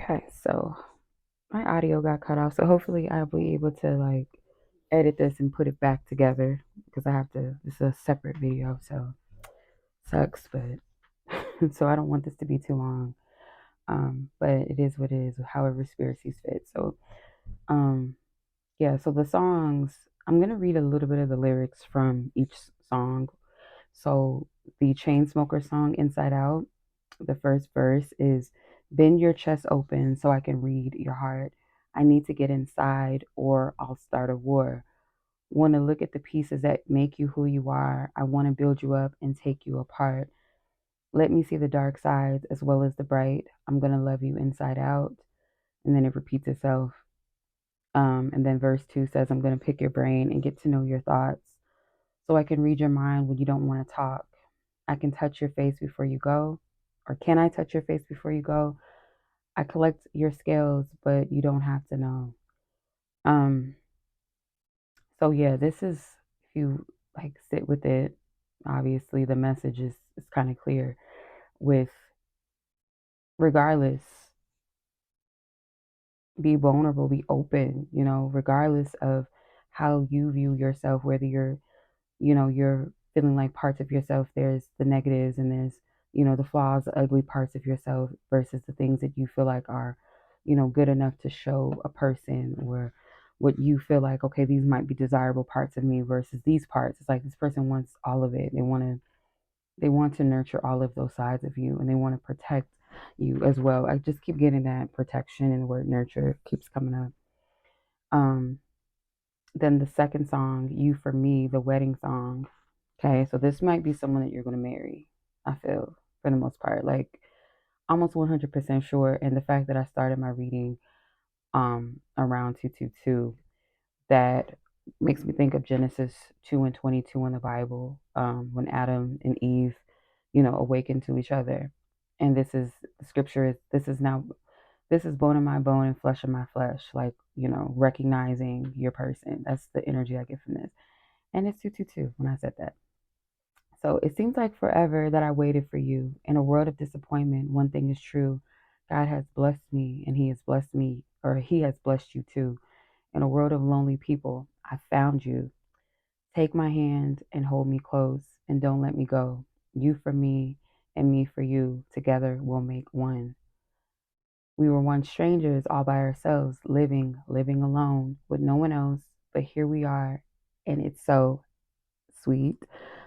Okay, so my audio got cut off, so hopefully I'll be able to like edit this and put it back together because I have to. This is a separate video, so sucks, but so I don't want this to be too long. But it is what it is, however spirit sees fit. So, um, yeah. So the songs, I'm gonna read a little bit of the lyrics from each song. So the Chainsmokers song "Inside Out," the first verse is bend your chest open so I can read your heart. I need to get inside or I'll start a war. Want to look at the pieces that make you who you are. I want to build you up and take you apart. Let me see the dark sides as well as the bright. I'm going to love you inside out. And then it repeats itself. And then verse 2 says, I'm going to pick your brain and get to know your thoughts so I can read your mind when you don't want to talk. I can touch your face before you go. Or can I touch your face before you go? I collect your scales, but you don't have to know. Um, so yeah, this is if you like sit with it, obviously the message is kind of clear with regardless, be vulnerable, be open, regardless of how you view yourself, whether you're feeling like parts of yourself, there's the negatives and there's, the flaws, the ugly parts of yourself versus the things that you feel like are, good enough to show a person or what you feel like, okay, these might be desirable parts of me versus these parts. It's like this person wants all of it. They want to nurture all of those sides of you and they want to protect you as well. I just keep getting that protection and the word nurture keeps coming up. Um, then the second song, You For Me, the wedding song. Okay, so this might be someone that you're going to marry, I feel, for the most part. Like, almost 100% sure. And the fact that I started my reading around 222, that makes me think of Genesis 2 and 22 in the Bible, when Adam and Eve, awakened to each other. And this is the scripture is this is bone of my bone and flesh of my flesh, like, recognizing your person. That's the energy I get from this. And it's 222 when I said that. So it seems like forever that I waited for you. In a world of disappointment, one thing is true. God has blessed me and he has blessed me, or he has blessed you too. In a world of lonely people, I found you. Take my hand and hold me close and don't let me go. You for me and me for you. Together we'll make one. We were once strangers all by ourselves, living alone with no one else. But here we are, and it's so sweet.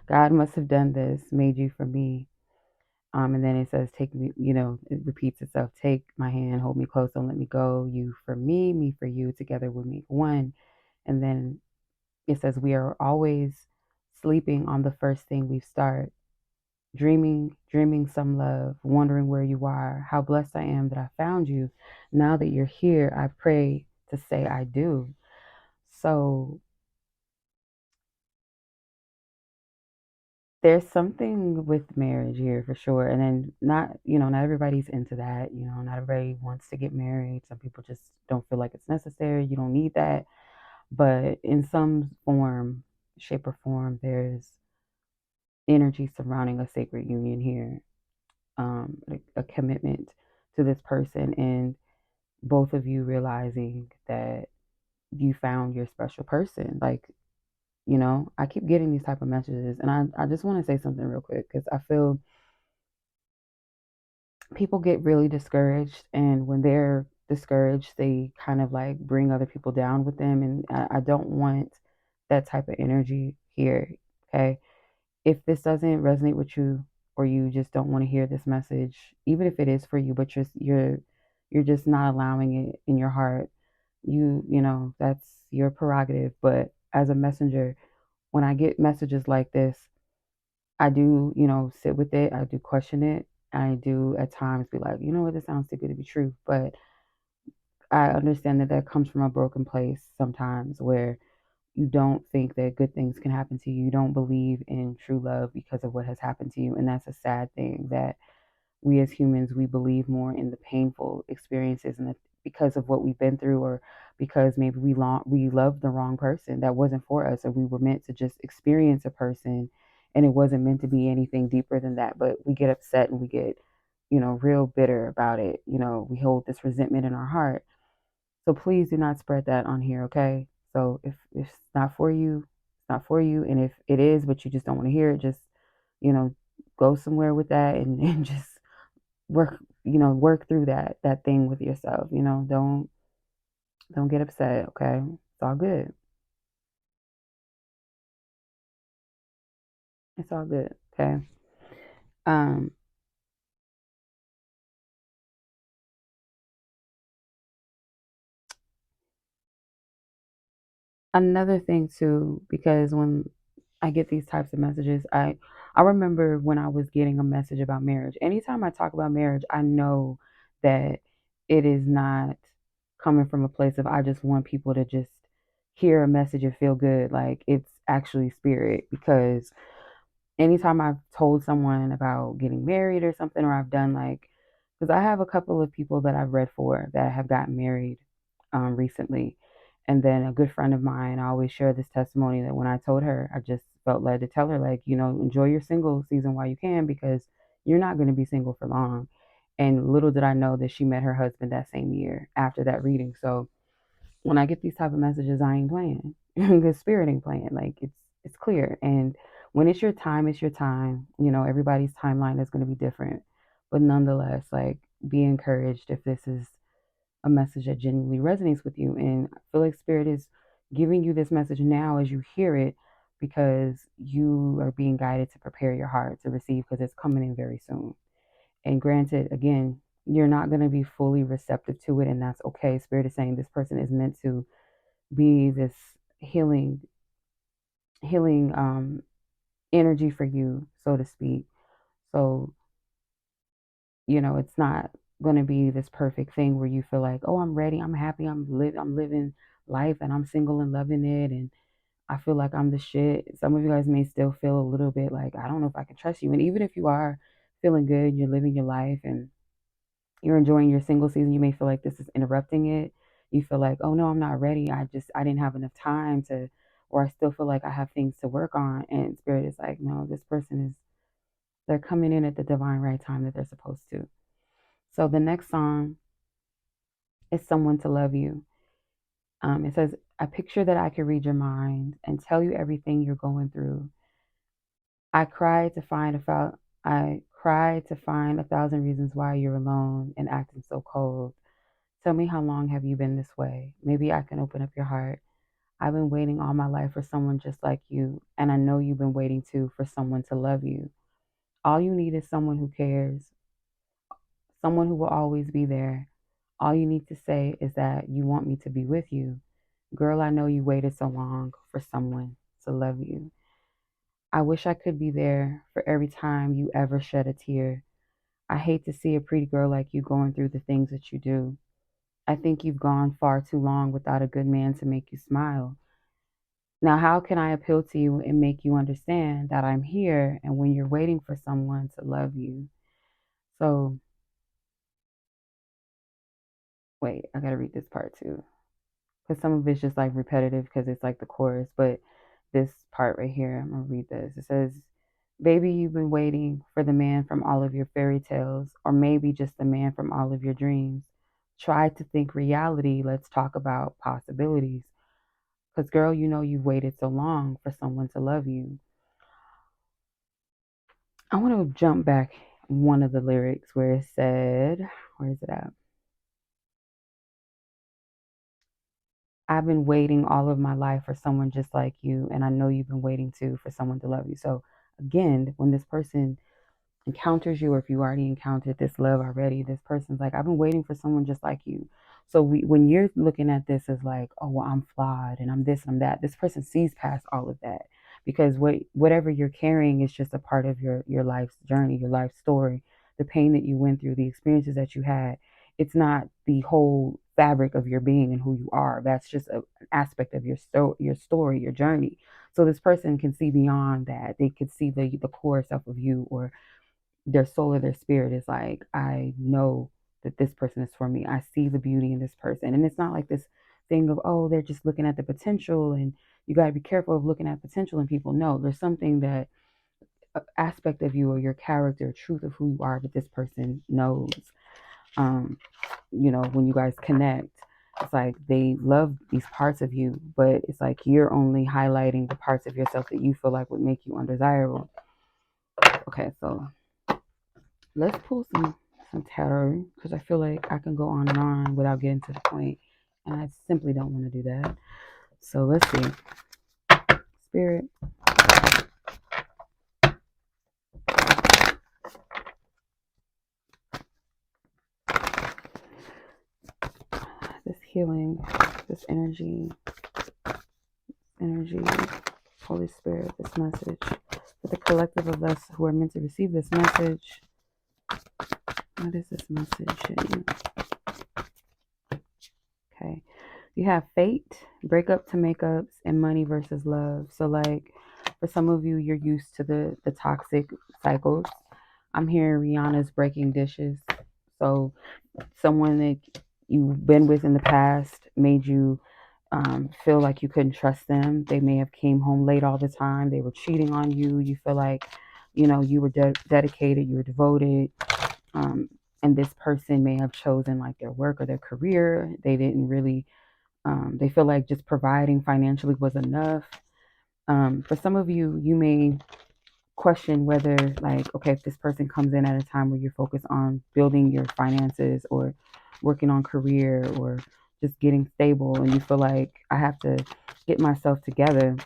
God must have done this, made you for me. And then it says, take me, it repeats itself. Take my hand, hold me close, don't let me go. You for me for you. Together we make one. And then it says, we are always sleeping on the first thing we start. Dreaming some love, wondering where you are. How blessed I am that I found you. Now that you're here, I pray to say I do. So there's something with marriage here for sure. And then not everybody's into that. Not everybody wants to get married. Some people just don't feel like it's necessary. You don't need that. But in some form, shape, or form, there's energy surrounding a sacred union here, a commitment to this person, and both of you realizing that you found your special person. Like, I keep getting these type of messages, and I just want to say something real quick because I feel people get really discouraged, and when they're discouraged, they kind of like bring other people down with them, and I don't want that type of energy here. Okay, if this doesn't resonate with you, or you just don't want to hear this message, even if it is for you, but you're just not allowing it in your heart, that's your prerogative. But as a messenger, when I get messages like this, I do, sit with it. I do question it. I do at times be like, you know what, this sounds too good to be true. But I understand that that comes from a broken place sometimes where you don't think that good things can happen to you. You don't believe in true love because of what has happened to you. And that's a sad thing, that we as humans, we believe more in the painful experiences and because of what we've been through, or because maybe we loved the wrong person that wasn't for us, or we were meant to just experience a person and it wasn't meant to be anything deeper than that. But we get upset and we get real bitter about it. We hold this resentment in our heart. So please do not spread that on here, okay? So if it's not for you, it's not for you. And if it is, but you just don't want to hear it, just, you know, go somewhere with that and just work through that thing with yourself. Don't get upset, okay? It's all good. It's all good, okay? Um, Another thing too, because when I get these types of messages, I remember when I was getting a message about marriage. Anytime I talk about marriage, I know that it is not coming from a place of I just want people to just hear a message and feel good. Like it's actually spirit, because anytime I've told someone about getting married or something, or I've done like, because I have a couple of people that I've read for that have gotten married recently. And then a good friend of mine, I always share this testimony that when I told her, I just felt led to tell her, like, enjoy your single season while you can, because you're not going to be single for long. And little did I know that she met her husband that same year after that reading. So when I get these type of messages, I ain't playing. Because spirit ain't playing. Like it's clear. And when it's your time, it's your time. Everybody's timeline is going to be different. But nonetheless, like, be encouraged if this is a message that genuinely resonates with you. And I feel like spirit is giving you this message now as you hear it, because you are being guided to prepare your heart to receive, because it's coming in very soon. And granted, again, you're not going to be fully receptive to it, and that's okay. Spirit is saying this person is meant to be this healing energy for you, so to speak. So, it's not going to be this perfect thing where you feel like, oh, I'm ready, I'm happy, I'm living life, and I'm single and loving it, and I feel like I'm the shit. Some of you guys may still feel a little bit like, I don't know if I can trust you. And even if you are feeling good, you're living your life and you're enjoying your single season, you may feel like this is interrupting it. You feel like, oh no, I'm not ready. I didn't have enough time to, or I still feel like I have things to work on. And spirit is like, no, this person they're coming in at the divine right time that they're supposed to. So the next song is Someone to Love You. It says, I picture that I could read your mind and tell you everything you're going through. I cried to find I cried to find 1,000 reasons why you're alone and acting so cold. Tell me, how long have you been this way? Maybe I can open up your heart. I've been waiting all my life for someone just like you, and I know you've been waiting too for someone to love you. All you need is someone who cares, someone who will always be there. All you need to say is that you want me to be with you. Girl, I know you waited so long for someone to love you. I wish I could be there for every time you ever shed a tear. I hate to see a pretty girl like you going through the things that you do. I think you've gone far too long without a good man to make you smile. Now, how can I appeal to you and make you understand that I'm here and when you're waiting for someone to love you? So, wait, I gotta read this part too. Because some of it's just like repetitive because it's like the chorus. But this part right here, I'm gonna read this. It says, baby, you've been waiting for the man from all of your fairy tales, or maybe just the man from all of your dreams. Try to think reality. Let's talk about possibilities. Because, girl, you've waited so long for someone to love you. I want to jump back one of the lyrics where it said, where is it at? I've been waiting all of my life for someone just like you, and I know you've been waiting too for someone to love you. So, again, when this person encounters you, or if you already encountered this love already, this person's like, I've been waiting for someone just like you. So when you're looking at this as like, oh well, I'm flawed and I'm this and I'm that, this person sees past all of that, because whatever you're carrying is just a part of your life's journey, your life story, the pain that you went through, the experiences that you had. It's not the whole fabric of your being and who you are. That's just an aspect of your story, your journey. So this person can see beyond that. They could see the core self of you, or their soul or their spirit is like, I know that this person is for me. I see the beauty in this person. And it's not like this thing of, oh, they're just looking at the potential and you got to be careful of looking at potential in people. No, there's something that aspect of you or your character, truth of who you are, but this person knows. When you guys connect, it's like they love these parts of you, but it's like you're only highlighting the parts of yourself that you feel like would make you undesirable. Okay, so let's pull some tarot, because I feel like I can go on and on without getting to the point, and I simply don't want to do that. So let's see. Spirit. This healing, this energy, Holy Spirit, this message for the collective of us who are meant to receive this message. What is this message? Okay. You have fate, breakup to makeups, and money versus love. So like for some of you, you're used to the toxic cycles. I'm hearing Rihanna's breaking dishes. So someone that you've been with in the past made you feel like you couldn't trust them. They may have came home late all the time. They were cheating on you. You feel like, you were dedicated, you were devoted. And this person may have chosen like their work or their career. They didn't really, they feel like just providing financially was enough. For some of you, you may question whether like, okay, if this person comes in at a time where you're focused on building your finances or working on career or just getting stable, and you feel like I have to get myself together.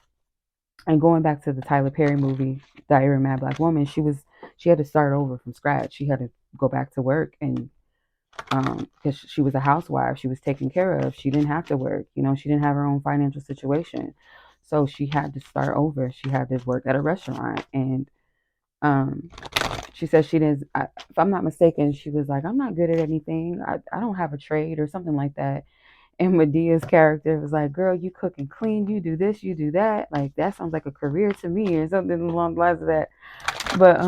And going back to the Tyler Perry movie, Diary of a Mad Black Woman, she had to start over from scratch. She had to go back to work, and because she was a housewife, she was taken care of. She didn't have to work. She didn't have her own financial situation, so she had to start over. She had to work at a restaurant, and um, she said she didn't. If I'm not mistaken, she was like, "I'm not good at anything. I don't have a trade or something like that." And Medea's character was like, "Girl, you cook and clean. You do this. You do that. Like that sounds like a career to me, or something along the lines of that." But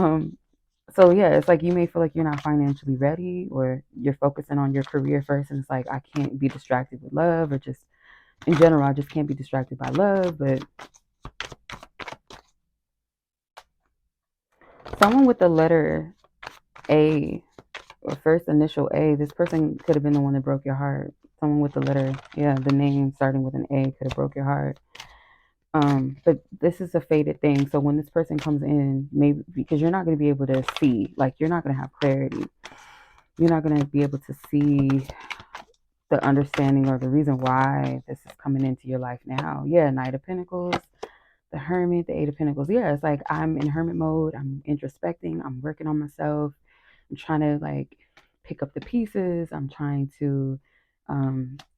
so yeah, it's like you may feel like you're not financially ready, or you're focusing on your career first, and it's like I can't be distracted with love, or just in general, I just can't be distracted by love. But someone with the letter A, or first initial A, this person could have been the one that broke your heart. Someone with the letter, the name starting with an A could have broke your heart. But this is a fated thing. So when this person comes in, maybe because you're not going to be able to see, like you're not going to have clarity. You're not going to be able to see the understanding or the reason why this is coming into your life now. Yeah, Knight of Pentacles, the Hermit, the Eight of Pentacles. Yeah, it's like I'm in hermit mode. I'm introspecting. I'm working on myself. I'm trying to like pick up the pieces. I'm trying to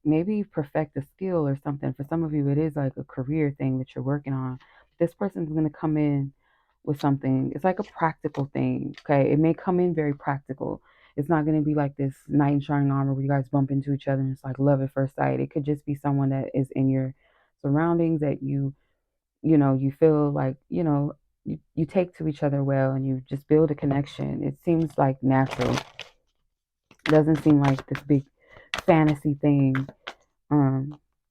maybe perfect a skill or something. For some of you, it is like a career thing that you're working on. This person's going to come in with something. It's like a practical thing. Okay, it may come in very practical. It's not going to be like this knight in shining armor where you guys bump into each other and it's like love at first sight. It could just be someone that is in your surroundings that you feel like, you take to each other well, and you just build a connection. It seems like natural. It doesn't seem like this big fantasy thing.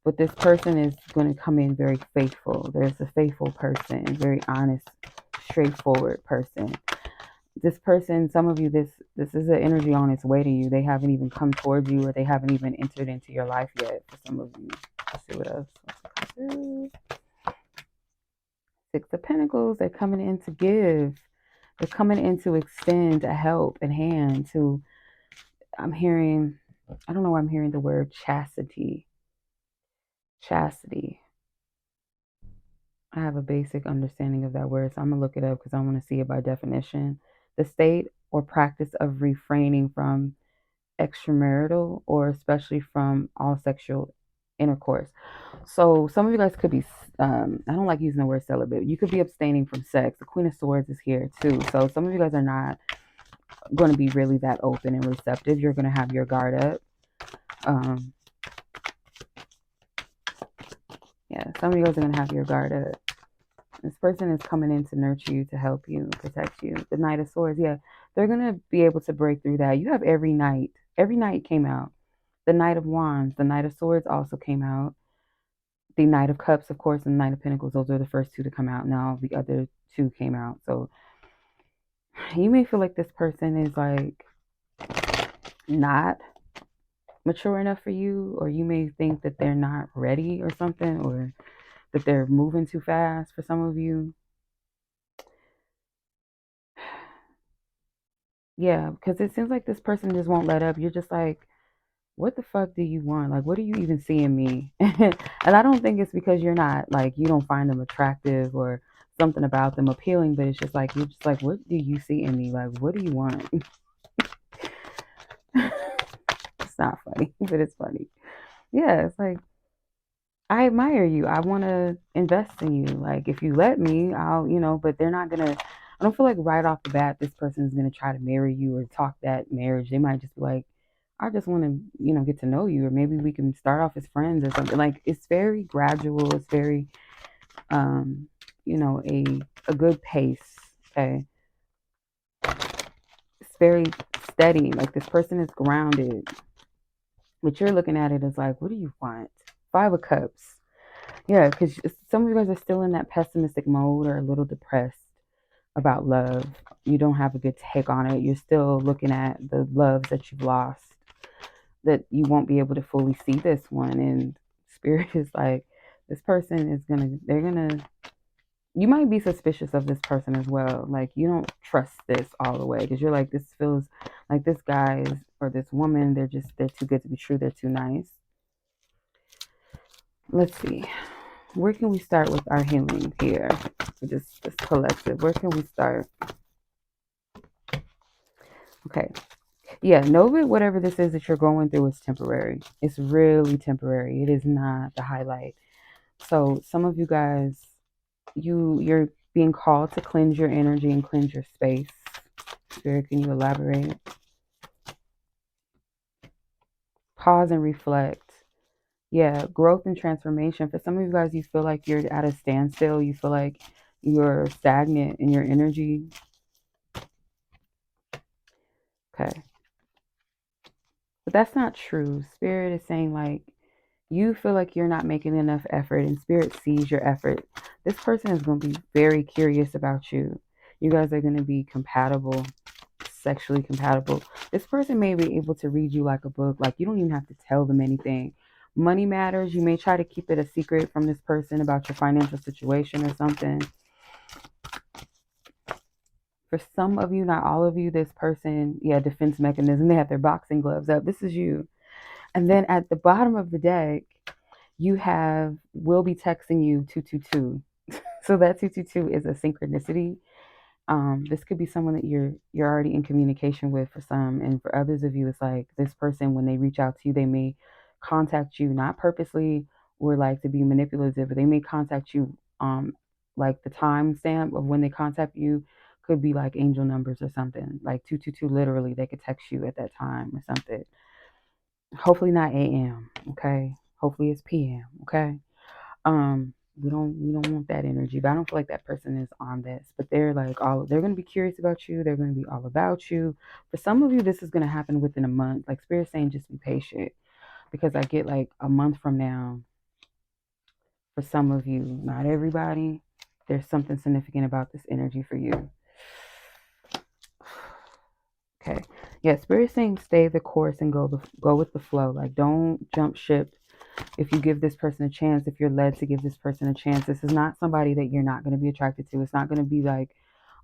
But this person is going to come in very faithful. There's a faithful person, very honest, straightforward person. This person, some of you, this is an energy on its way to you. They haven't even come towards you, or they haven't even entered into your life yet. For some of you, let's see what else. Six of Pentacles, they're coming in to give. They're coming in to extend a help and hand to, I don't know why I'm hearing the word chastity. Chastity. I have a basic understanding of that word, so I'm going to look it up because I want to see it by definition. The state or practice of refraining from extramarital, or especially from all sexual intercourse. So some of you guys could be, I don't like using the word celibate. You could be abstaining from sex. The Queen of Swords is here too. So some of you guys are not going to be really that open and receptive. You're going to have your guard up. Some of you guys are going to have your guard up. This person is coming in to nurture you, to help you, protect you. The Knight of Swords, they're going to be able to break through that. You have every knight. Every knight came out. The Knight of Wands, the Knight of Swords also came out. The Knight of Cups, of course, and the Knight of Pentacles. Those are the first two to come out. Now the other two came out. So You may feel like this person is like not mature enough for you, or you may think that they're not ready or something, or that they're moving too fast for some of you. Yeah, because it seems like this person just won't let up. You're just like, what the fuck do you want? Like, what do you even see in me? And I don't think it's because you're not, like, you don't find them attractive or something about them appealing, but it's just like, you're just like, what do you see in me? Like, what do you want? It's not funny, but it's funny. Yeah, it's like, I admire you. I want to invest in you. Like, if you let me, I'll, but they're not going to, I don't feel like right off the bat, this person is going to try to marry you or talk that marriage. They might just be like, I just want to, get to know you, or maybe we can start off as friends or something. Like, it's very gradual. It's very, um, a good pace. Okay. It's very steady. Like, this person is grounded, but you're looking at it as like, what do you want? 5 of Cups. Yeah, because some of you guys are still in that pessimistic mode or a little depressed about love. You don't have a good take on it. You're still looking at the loves that you've lost, that you won't be able to fully see this one. And Spirit is like, this person is you might be suspicious of this person as well. Like, you don't trust this all the way because you're like, this feels like this guy is, or this woman, they're too good to be true. They're too nice. Let's see. Where can we start with our healing here? This collective. Where can we start? Okay. Yeah, know that whatever this is that you're going through is temporary. It's really temporary. It is not the highlight. So some of you guys, you're being called to cleanse your energy and cleanse your space. Spirit, can you elaborate? Pause and reflect. Yeah, growth and transformation. For some of you guys, you feel like you're at a standstill. You feel like you're stagnant in your energy. Okay. But that's not true. Spirit is saying, like, you feel like you're not making enough effort, and Spirit sees your effort. This person is going to be very curious about you. You guys are going to be compatible, sexually compatible. This person may be able to read you like a book. Like, you don't even have to tell them anything. Money matters. You may try to keep it a secret from this person about your financial situation or something. For some of you, not all of you, this person, defense mechanism. They have their boxing gloves up. This is you. And then at the bottom of the deck, you have will be texting you 222. So that 222 is a synchronicity. This could be someone that you're already in communication with for some, and for others of you, it's like this person, when they reach out to you, they may contact you not purposely or like to be manipulative, but they may contact you like the time stamp of when they contact you could be like angel numbers or something. Like 222, literally they could text you at that time or something. Hopefully not AM, okay? Hopefully it's PM, okay? We don't want that energy, but I don't feel like that person is on this. But they're like they're gonna be curious about you, they're gonna be all about you. For some of you, this is gonna happen within a month. Like Spirit saying just be patient. Because I get like a month from now, for some of you, not everybody, there's something significant about this energy for you. Okay. Yeah, Spirit saying stay the course and go with the flow. Like, don't jump ship. If you give this person a chance, if you're led to give this person a chance, this is not somebody that you're not going to be attracted to. It's not going to be like,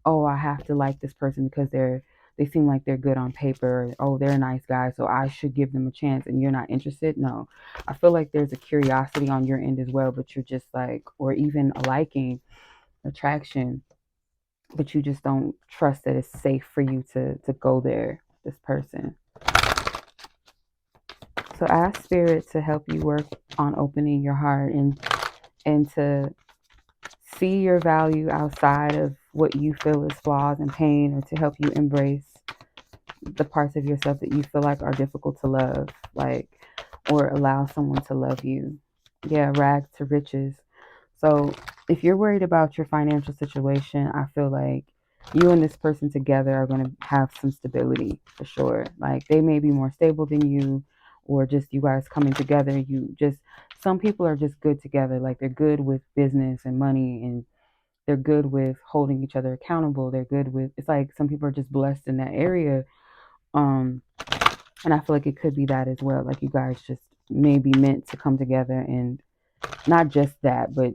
oh, I have to like this person because they seem like they're good on paper. Or, oh, they're a nice guy, so I should give them a chance, and you're not interested. No, I feel like there's a curiosity on your end as well, but you're just like, or even a liking, attraction, but you just don't trust that it's safe for you to go there, this person. So ask Spirit to help you work on opening your heart and to see your value outside of what you feel is flaws and pain, or to help you embrace the parts of yourself that you feel like are difficult to love, like, or allow someone to love you. Yeah, rags to riches. So if you're worried about your financial situation, I feel like you and this person together are going to have some stability for sure. Like, they may be more stable than you, or just you guys coming together. Some people are just good together. Like, they're good with business and money and they're good with holding each other accountable. They're good with, it's like some people are just blessed in that area. Um, and I feel like it could be that as well. Like you guys just may be meant to come together, and not just that, but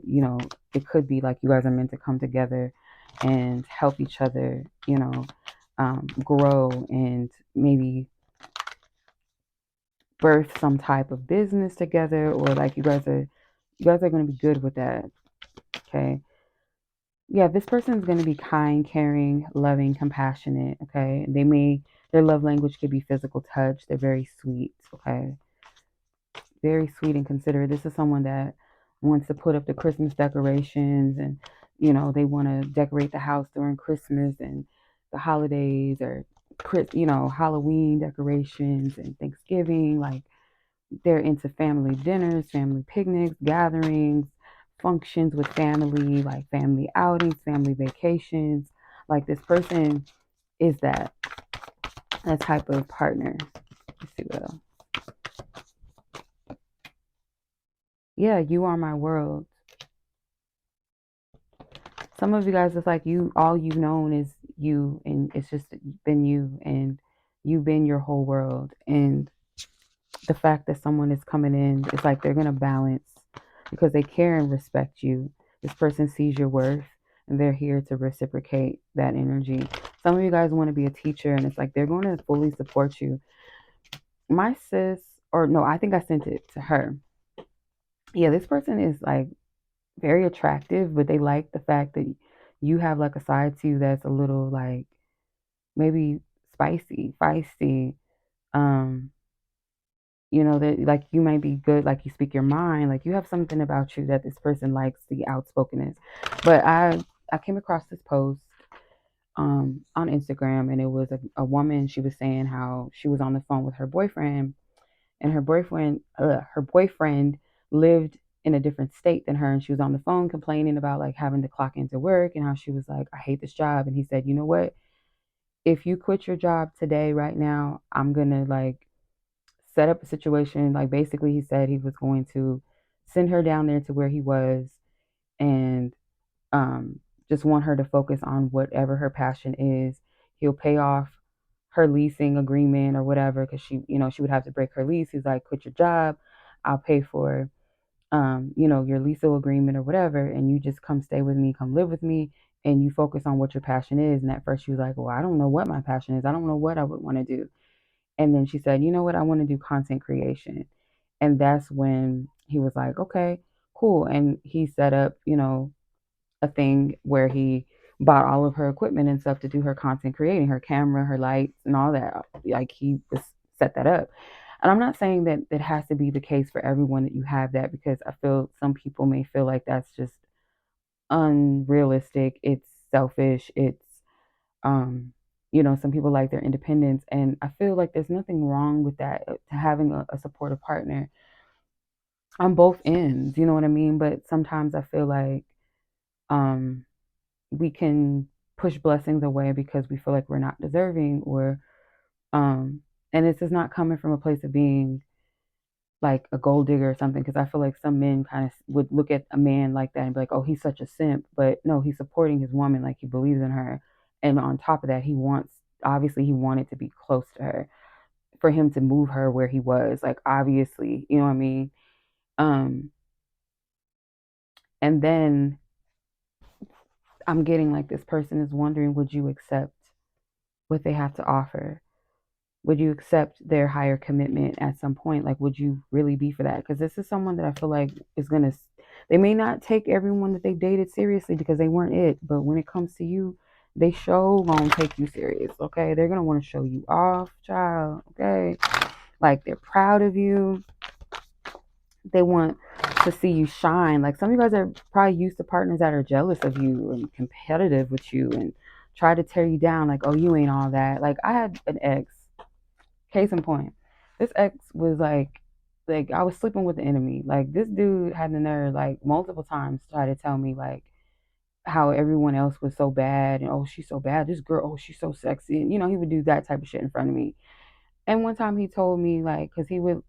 it could be like you guys are meant to come together and help each other, grow and maybe birth some type of business together, or like you guys are going to be good with that. Okay. Yeah, this person is going to be kind, caring, loving, compassionate. Okay. Their love language could be physical touch. They're very sweet. Okay. Very sweet and considerate. This is someone that wants to put up the Christmas decorations, and they want to decorate the house during Christmas and the holidays, or Halloween decorations and Thanksgiving. Like, they're into family dinners, family picnics, gatherings, functions with family, like family outings, family vacations. Like, this person is that type of partner. Let's see what else. Yeah, you are my world. Some of you guys, it's like all you've known is you, and it's just been you, and you've been your whole world. And the fact that someone is coming in, it's like they're going to balance because they care and respect you. This person sees your worth, and they're here to reciprocate that energy. Some of you guys want to be a teacher, and it's like they're going to fully support you. My sis, or no, I think I sent it to her. Yeah, this person is like very attractive, but they like the fact that you have like a side to you that's a little like maybe spicy, feisty. Um, that like you might be good, like you speak your mind, like you have something about you that this person likes, the outspokenness. But I came across this post on Instagram, and it was a woman. She was saying how she was on the phone with her boyfriend, and her boyfriend lived in a different state than her, and she was on the phone complaining about like having to clock into work, and how she was like, I hate this job. And he said, you know what, if you quit your job today, right now, I'm gonna like set up a situation. Like, basically, he said he was going to send her down there to where he was, and um just want her to focus on whatever her passion is. He'll pay off her leasing agreement or whatever, because she would have to break her lease. He's like, quit your job, I'll pay for your leasing agreement or whatever, and you just come stay with me, come live with me, and you focus on what your passion is. And at first she was like, well, I don't know what my passion is. I don't know what I would want to do. And then she said, you know what, I want to do content creation. And that's when he was like, okay, cool. And he set up, a thing where he bought all of her equipment and stuff to do her content creating, her camera, her lights, and all that. Like, he just set that up. And I'm not saying that it has to be the case for everyone that you have that, because I feel some people may feel like that's just unrealistic. It's selfish. It's some people like their independence, and I feel like there's nothing wrong with that, to having a supportive partner on both ends. You know what I mean? But sometimes I feel like um we can push blessings away because we feel like we're not deserving, or um and this is not coming from a place of being like a gold digger or something, because I feel like some men kind of would look at a man like that and be like, oh, he's such a simp. But no, he's supporting his woman, like he believes in her. And on top of that, obviously he wanted to be close to her, for him to move her where he was, like, obviously, you know what I mean? um and then I'm getting like this person is wondering, would you accept what they have to offer? Would you accept their higher commitment at some point? Like, would you really be for that? Because this is someone that I feel like is gonna. They may not take everyone that they dated seriously because they weren't it, but when it comes to you, they show gonna take you serious. Okay, they're gonna want to show you off, child. Okay, like, they're proud of you. They want to see you shine. Like, some of you guys are probably used to partners that are jealous of you and competitive with you and try to tear you down. Like, oh, you ain't all that. Like, I had an ex. Case in point, this ex was like I was sleeping with the enemy. Like, this dude had the nerve, like, multiple times, try to tell me like how everyone else was so bad, and oh, she's so bad. This girl, oh, she's so sexy, and he would do that type of shit in front of me. And one time he told me, like, because he would,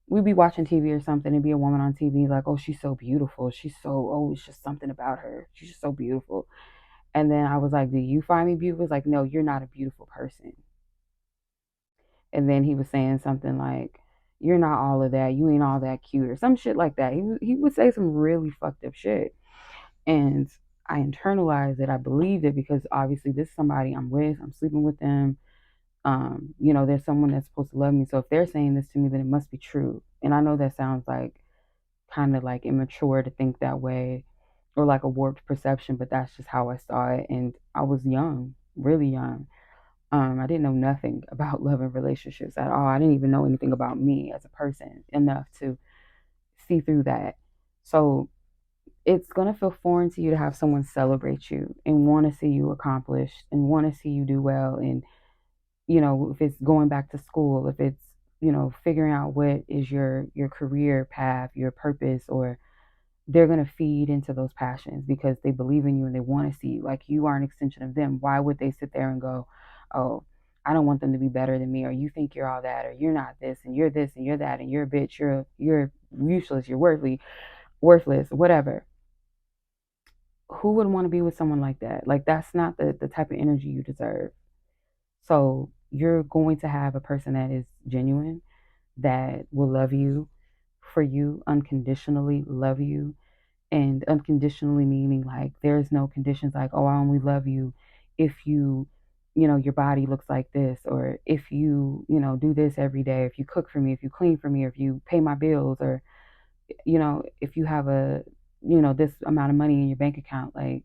we'd be watching TV or something and be a woman on TV like, oh, she's so beautiful. It's just something about her. She's just so beautiful. And then I was like, do you find me beautiful? It's like, no, you're not a beautiful person. And then he was saying something like, you're not all of that. You ain't all that cute or some shit like that. He would say some really fucked up shit. And I internalized it. I believed it because obviously this is somebody I'm with. I'm sleeping with them. There's someone that's supposed to love me. So if they're saying this to me, then it must be true. And I know that sounds like kind of like immature to think that way or like a warped perception, but that's just how I saw it. And I was young, really young. I didn't know nothing about love and relationships at all. I didn't even know anything about me as a person enough to see through that. So it's going to feel foreign to you to have someone celebrate you and want to see you accomplished and want to see you do well. And, if it's going back to school, if it's, figuring out what is your career path, your purpose, or they're going to feed into those passions because they believe in you and they want to see you. Like you are an extension of them. Why would they sit there and go, oh, I don't want them to be better than me, or you think you're all that, or you're not this and you're this and you're that and you're a bitch, you're useless, you're worthless, whatever. Who would want to be with someone like that? Like that's not the type of energy you deserve. So you're going to have a person that is genuine, that will love you for you, unconditionally love you. And unconditionally meaning like there's no conditions like, oh, I only love you if your body looks like this, or if you do this every day, if you cook for me, if you clean for me, or if you pay my bills, or if you have this amount of money in your bank account. Like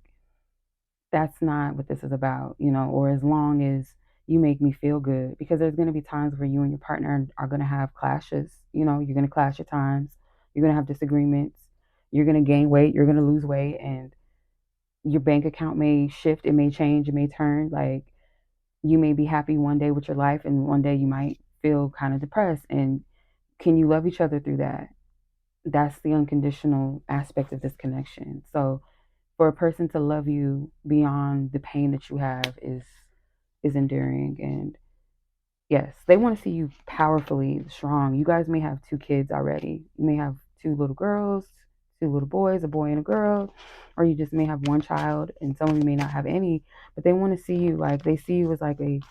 that's not what this is about, or as long as you make me feel good, because there's going to be times where you and your partner are going to have clashes. You're going to clash at times, you're going to have disagreements, you're going to gain weight, you're going to lose weight, and your bank account may shift, it may change, it may turn. Like you may be happy one day with your life and one day you might feel kind of depressed. And can you love each other through that? That's the unconditional aspect of this connection. So for a person to love you beyond the pain that you have is enduring. And yes, they want to see you powerfully strong. You guys may have two kids already. You may have two little girls, two little boys, a boy and a girl, or you just may have one child, and some of you may not have any, but they want to see you like, they see you as like a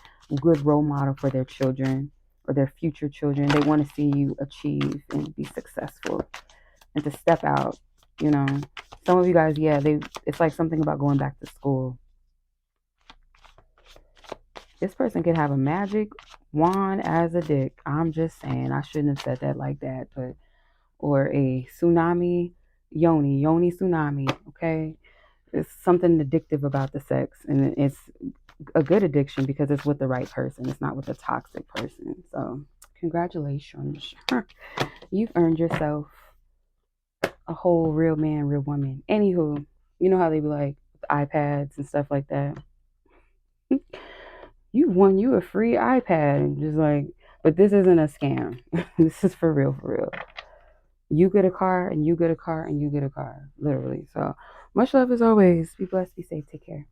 good role model for their children or their future children. They want to see you achieve and be successful and to step out, you know. Some of you guys, yeah, it's like something about going back to school. This person could have a magic wand as a dick. I'm just saying, I shouldn't have said that like that, but or a tsunami, yoni tsunami, okay? It's something addictive about the sex, and it's a good addiction because it's with the right person. It's not with a toxic person. So, congratulations. You've earned yourself a whole real man, real woman. Anywho, you know how they be like with iPads and stuff like that. You won you a free iPad, and just like, but this isn't a scam. This is for real, for real. You get a car, and you get a car, and you get a car, literally. So much love as always. Be blessed, be safe, take care.